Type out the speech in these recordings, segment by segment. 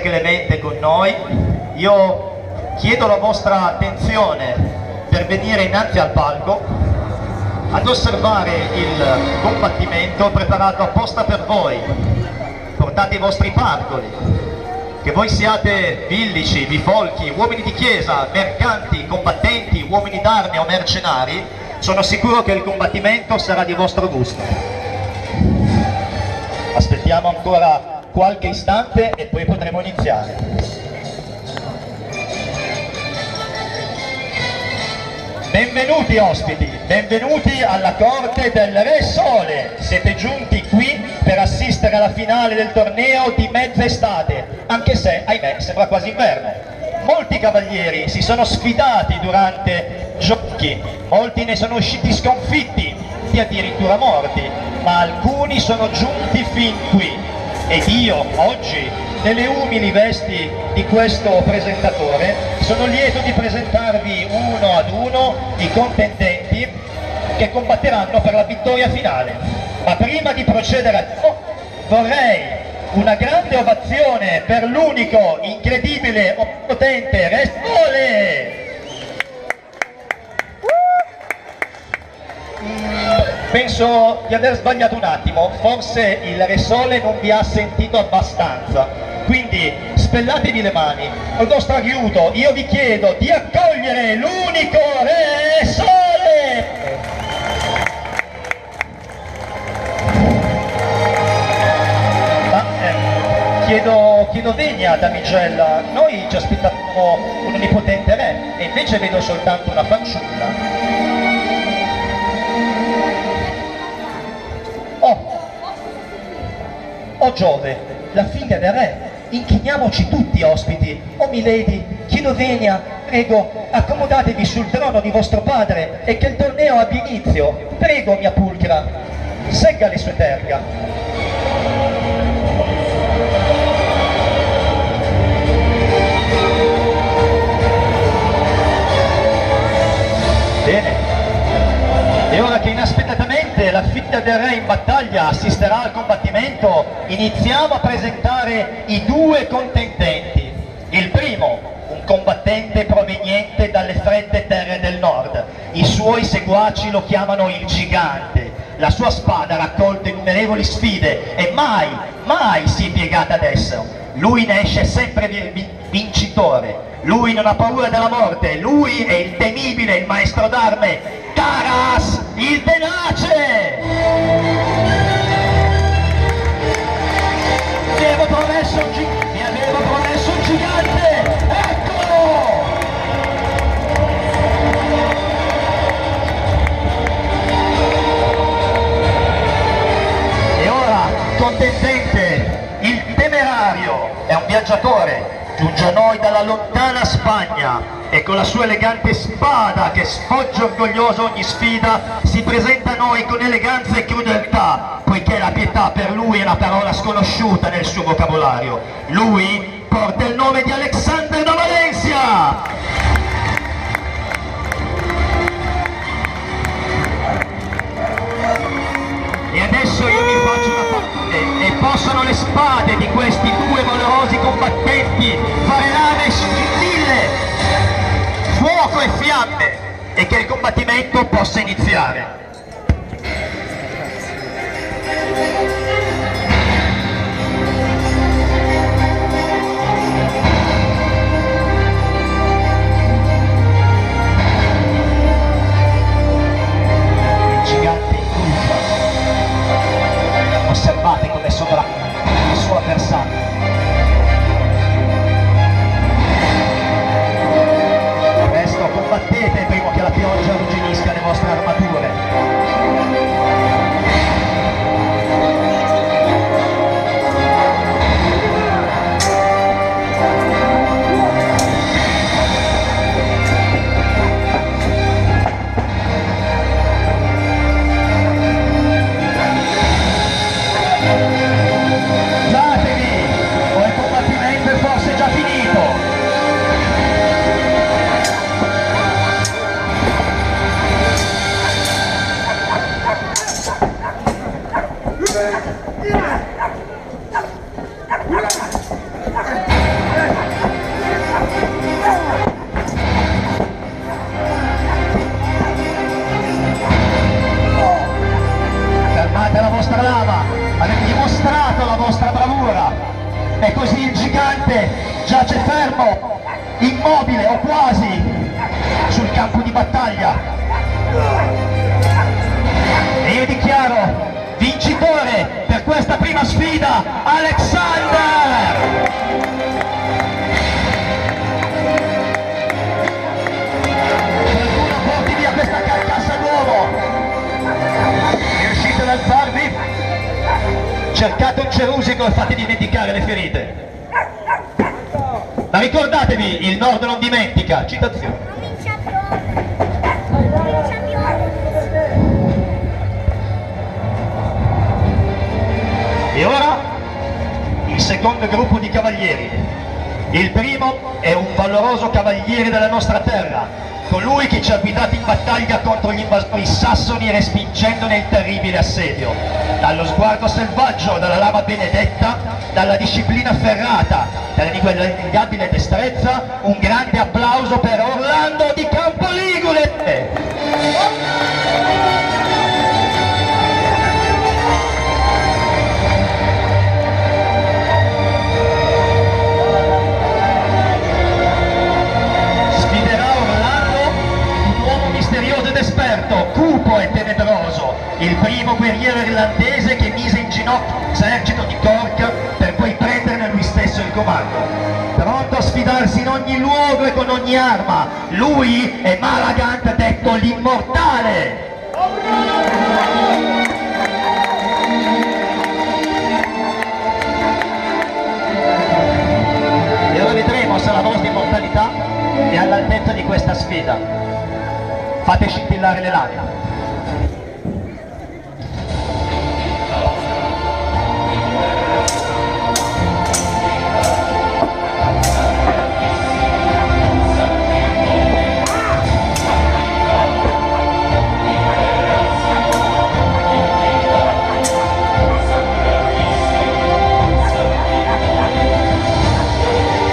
essere clemente con noi. Io chiedo la vostra attenzione per venire innanzi al palco ad osservare il combattimento preparato apposta per voi. Portate i vostri parcoli, che voi siate villici, bifolchi, uomini di chiesa, mercanti, combattenti, uomini d'armi o mercenari, sono sicuro che il combattimento sarà di vostro gusto. Aspettiamo ancora qualche istante e poi potremo iniziare. Benvenuti ospiti, benvenuti alla corte del Re Sole. Siete giunti qui per assistere alla finale del torneo di mezz'estate, anche se, ahimè, sembra quasi inverno. Molti cavalieri si sono sfidati durante giochi, molti ne sono usciti sconfitti, addirittura morti, ma alcuni sono giunti fin qui. Ed io, oggi, nelle umili vesti di questo presentatore, sono lieto di presentarvi uno ad uno i contendenti che combatteranno per la vittoria finale. Ma prima di procedere a ciò, vorrei una grande ovazione per l'unico, incredibile, potente Re Sole! Penso di aver sbagliato un attimo, forse il Re Sole non vi ha sentito abbastanza, quindi spellatevi le mani. Col vostro aiuto io vi chiedo di accogliere l'unico Re Sole! Ma chiedo venia, damigella, noi ci aspettavamo un onnipotente re e invece vedo soltanto una fanciulla. Oh Giove, la figlia del re, inchiniamoci tutti ospiti. Oh milady, chiedo venia, prego, accomodatevi sul trono di vostro padre e che il torneo abbia inizio. Prego, mia pulcra, segga le sue terga. Bene. E ora che inaspettatamente la figlia del re in battaglia assisterà al combattimento, iniziamo a presentare i due contendenti. Il primo, un combattente proveniente dalle fredde terre del nord. I suoi seguaci lo chiamano il gigante. La sua spada ha raccolto innumerevoli sfide e mai si è piegata ad esso. Lui ne esce sempre vincitore. Lui non ha paura della morte. Lui è il temibile, il maestro d'arme, Taras, il tenace! Vi avevo promesso un gigante! Eccolo! E ora, contendente, il temerario, è un viaggiatore, giunge a noi dalla lontana Spagna e con la sua elegante spada che sfoggia orgoglioso ogni sfida si presenta a noi con eleganza e crudeltà, poiché la pietà per lui è una parola sconosciuta nel suo vocabolario. Lui porta il nome di Alexander da Valencia! E adesso io mi faccio una parte e possono le spade di questi due valorosi combattenti fare lame e scintille, fuoco e fiamme, e che il combattimento possa iniziare. Il gigante in culpa. Osservate come sovrappongono il suo avversario. Combattete prima che la pioggia arrugginisca le vostre armature. gigante giace fermo, immobile o quasi, sul campo di battaglia. E io dichiaro vincitore per questa prima sfida Alexander! Qualcuno porti via questa carcassa d'uomo! Riuscite ad alzarvi? Cercate un cerusico e fate dimenticare le ferite. Ma ricordatevi, il Nord non dimentica, citazione. E ora il secondo gruppo di cavalieri. Il primo è un valoroso cavaliere della nostra terra, colui che ci ha guidati in battaglia contro gli invasori sassoni respingendone il terribile assedio. Dallo sguardo selvaggio, dalla lama benedetta, dalla disciplina ferrata, dall'iniguagliabile destrezza, un grande applauso per Orlando di Campoligure! Esperto, cupo e tenebroso, il primo guerriero irlandese che mise in ginocchio l'esercito di Cork per poi prenderne lui stesso il comando. Pronto a sfidarsi in ogni luogo e con ogni arma, lui è Malagant, detto l'immortale! E ora vedremo se la vostra immortalità è all'altezza di questa sfida. Fate scintillare le lame.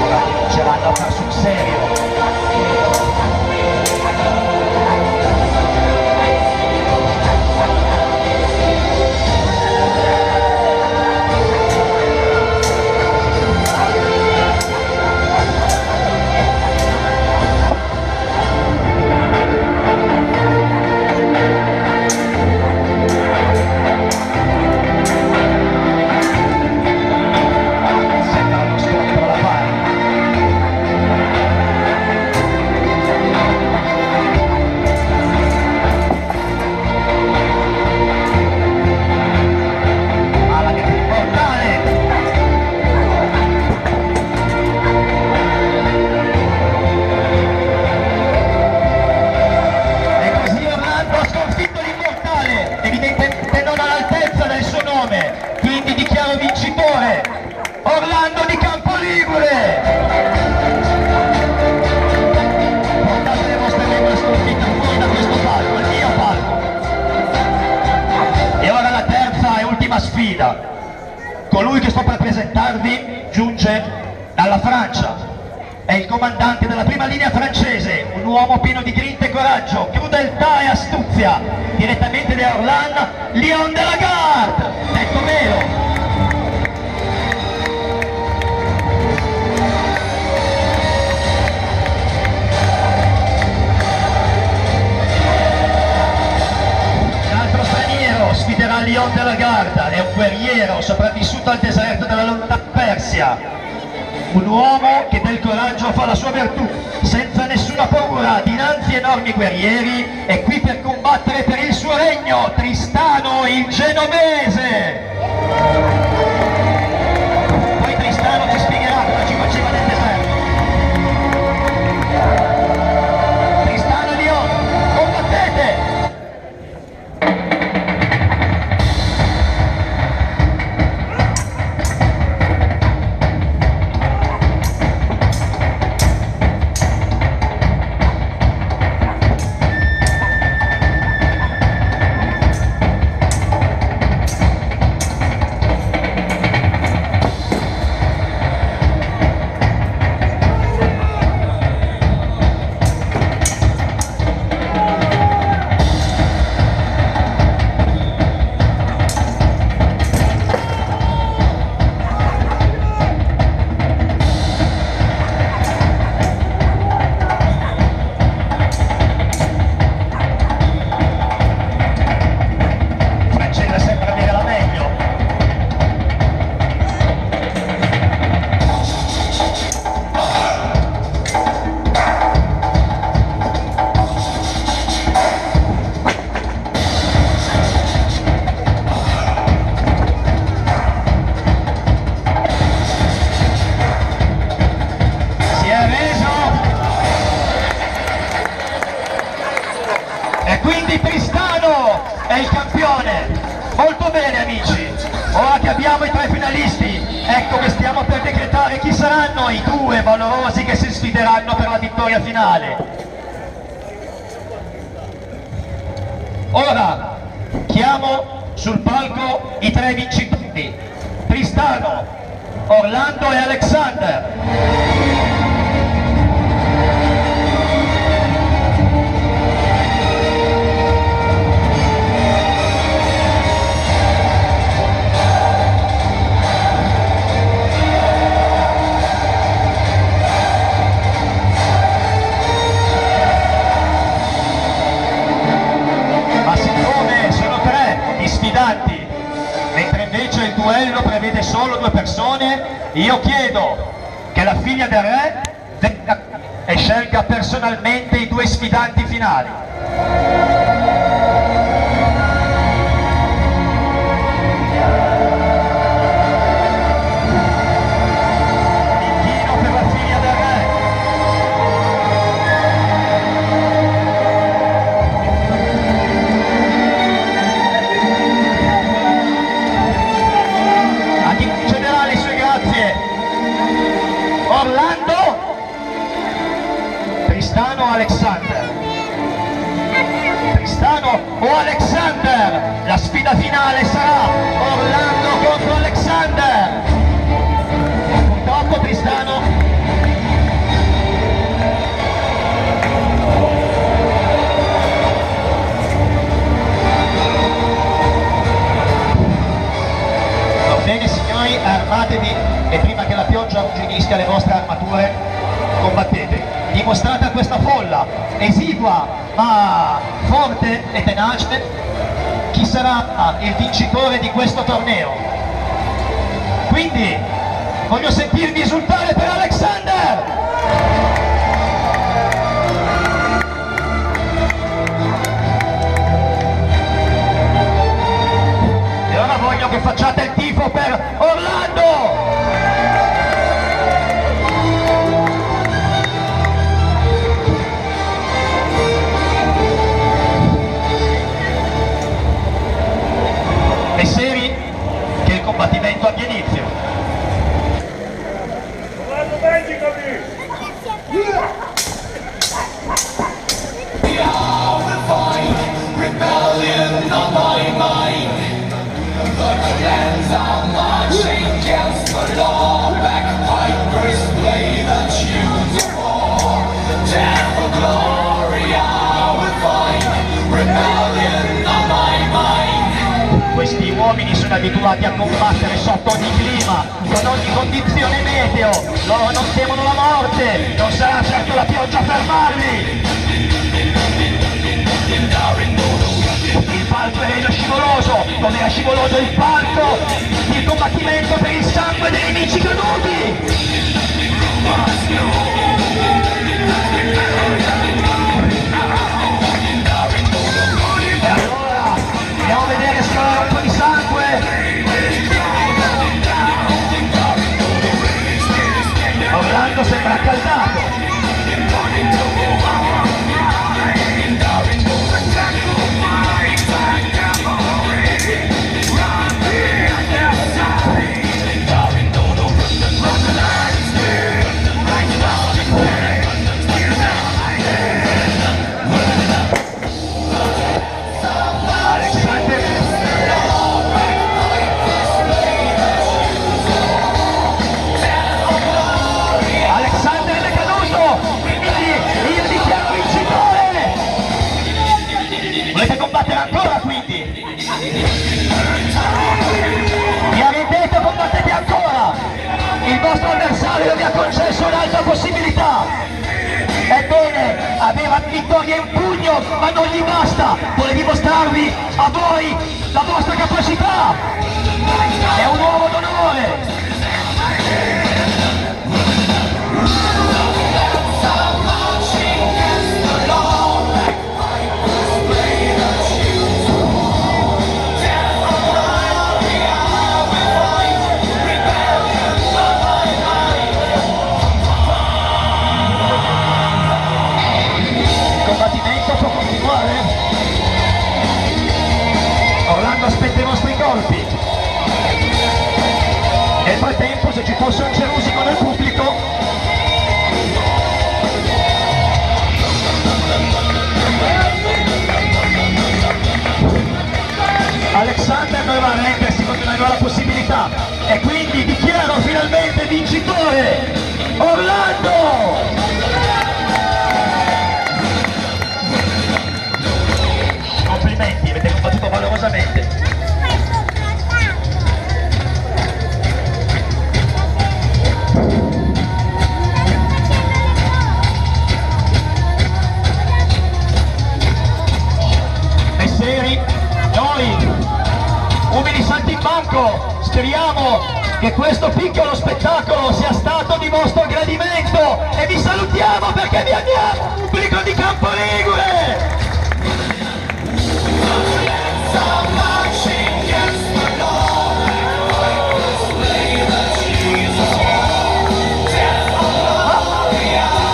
Ora cominceranno a far sul serio. Quindi dichiaro vincitore Orlando di Campoligure! Portate le vostre regole sconfitte fuori da questo palco, il mio palco! E ora la terza e ultima sfida. Colui che sto per presentarvi giunge dalla Francia. È il comandante della prima linea francese, un uomo pieno di grinta e coraggio, crudeltà e astuzia, direttamente da Orlando, Lion de la Garde, detto Melo. Un altro straniero sfiderà Lion de la Garde, è un guerriero sopravvissuto al deserto della lontana Persia. Un uomo che del coraggio fa la sua virtù, senza nessuna paura, dinanzi a enormi guerrieri, è qui per combattere per il suo regno, Tristano il Genovese! Poi Tristano ci spiegherà cosa ci faceva nel deserto. Tristano e Lion, combattete! Ora che abbiamo i 3 finalisti, ecco che stiamo per decretare chi saranno i 2 valorosi che si sfideranno per la vittoria finale. Ora chiamo sul palco i 3 vincitori: Tristano, Orlando e Alexander. Mentre invece il duello prevede solo 2 persone, io chiedo che la figlia del re venga e scelga personalmente i 2 sfidanti finali. Inchino per la figlia del re. Orlando, Tristano o Alexander? Tristano o Alexander? La sfida finale sarà Orlando contro Alexander. Purtroppo Tristano va bene signori, armatevi e prima che la pioggia arrugginisca le vostre armature combattete. Dimostrate a questa folla esigua ma forte e tenace chi sarà il vincitore di questo torneo. Quindi voglio sentirvi esultare per Alexander! E ora voglio che facciate il tifo per Orlando! E seri che il combattimento abbia inizio. Rebellion on my mind. The clans are marching against the law. Bagpipers play the tunes of war. Death for glory I will find. Rebellion on my mind. Questi uomini sono abituati a combattere sotto ogni clima, con ogni condizione meteo. Loro non temono la morte, non sarà certo la pioggia a fermarli. Il palco era scivoloso, come era scivoloso il palco, il combattimento per il sangue dei nemici caduti! E allora, andiamo a vedere se c'è un po' di sangue! Orlando sembra accaldato! Volete combattere ancora quindi? Vi arrendete o combattete ancora? Il vostro avversario vi ha concesso un'altra possibilità. Ebbene, aveva vittoria in pugno, ma non gli basta. Vuole dimostrarvi a voi la vostra capacità. È un uomo d'onore. Orlando aspetta i vostri colpi. Nel frattempo, se ci fosse un cerusico nel pubblico, Alexander doveva rendersi quando ne aveva la possibilità, e quindi dichiaro finalmente vincitore Orlando! Complimenti, avete combattuto valorosamente. Messeri, noi, umili salti in banco, speriamo che questo piccolo spettacolo sia stato di vostro gradimento e vi salutiamo perché vi amiamo, pubblico di Campoligure!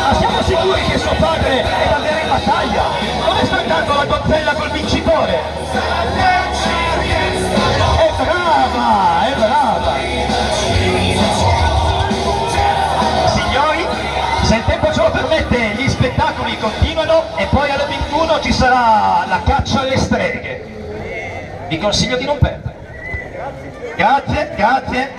Ma siamo sicuri che suo padre è davvero in battaglia? Come sta andando la donzella col vincitore? È brava, è brava! Signori, se il tempo ce lo permette, gli spettacoli continuano e poi alle 21 ci sarà la caccia alle streghe. Vi consiglio di non perdere. Grazie, grazie.